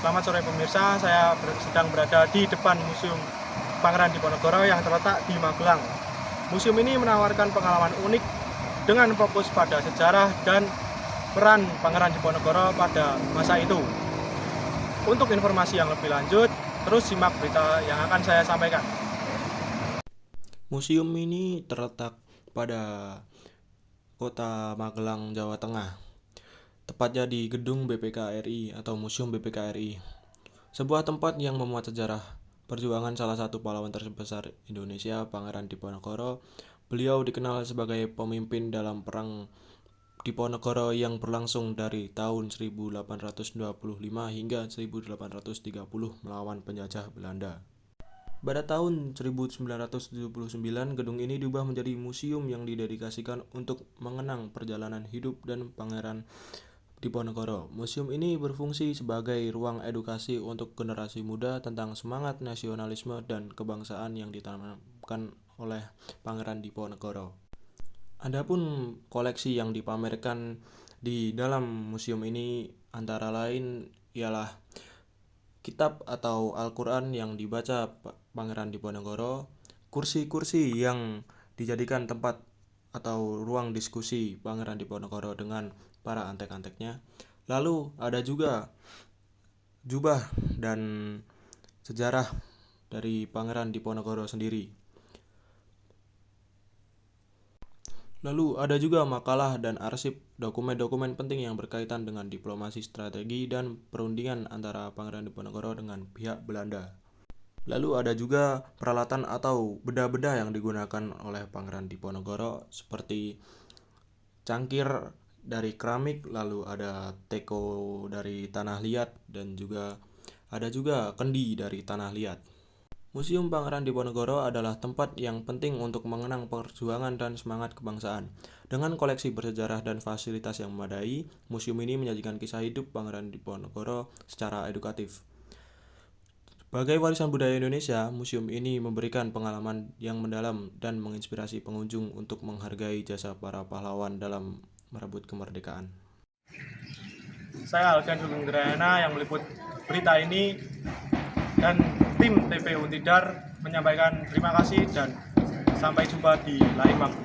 Selamat sore pemirsa, saya sedang berada di depan Museum Pangeran Diponegoro yang terletak di Magelang. Museum ini menawarkan pengalaman unik dengan fokus pada sejarah dan peran Pangeran Diponegoro pada masa itu. Untuk informasi yang lebih lanjut, terus simak berita yang akan saya sampaikan. Museum ini terletak pada kota Magelang, Jawa Tengah, tepatnya di gedung BPK RI atau Museum BPK RI, sebuah tempat yang memuat sejarah perjuangan salah satu pahlawan terbesar Indonesia, Pangeran Diponegoro. Beliau dikenal sebagai pemimpin dalam Perang Diponegoro yang berlangsung dari tahun 1825 hingga 1830 melawan penjajah Belanda. Pada tahun 1979, gedung ini diubah menjadi museum yang didedikasikan untuk mengenang perjalanan hidup dan Pangeran Diponegoro. Museum ini berfungsi sebagai ruang edukasi untuk generasi muda tentang semangat nasionalisme dan kebangsaan yang ditanamkan oleh Pangeran Diponegoro. Adapun koleksi yang dipamerkan di dalam museum ini antara lain ialah kitab atau Al-Quran yang dibaca Pangeran Diponegoro, kursi-kursi yang dijadikan tempat atau ruang diskusi Pangeran Diponegoro dengan para antek-anteknya. Lalu ada juga jubah dan sejarah dari Pangeran Diponegoro sendiri. Lalu ada juga makalah dan arsip dokumen-dokumen penting yang berkaitan dengan diplomasi strategi dan perundingan antara Pangeran Diponegoro dengan pihak Belanda. Lalu ada juga peralatan atau benda-benda yang digunakan oleh Pangeran Diponegoro seperti cangkir dari keramik, lalu ada teko dari tanah liat dan juga ada juga kendi dari tanah liat. Museum Pangeran Diponegoro adalah tempat yang penting untuk mengenang perjuangan dan semangat kebangsaan. Dengan koleksi bersejarah dan fasilitas yang memadai, museum ini menyajikan kisah hidup Pangeran Diponegoro secara edukatif. Sebagai warisan budaya Indonesia, museum ini memberikan pengalaman yang mendalam dan menginspirasi pengunjung untuk menghargai jasa para pahlawan dalam merebut kemerdekaan. Saya Alfian Sugeng Indrayana yang meliput berita ini, dan tim TP Untidar menyampaikan terima kasih dan sampai jumpa di lain waktu.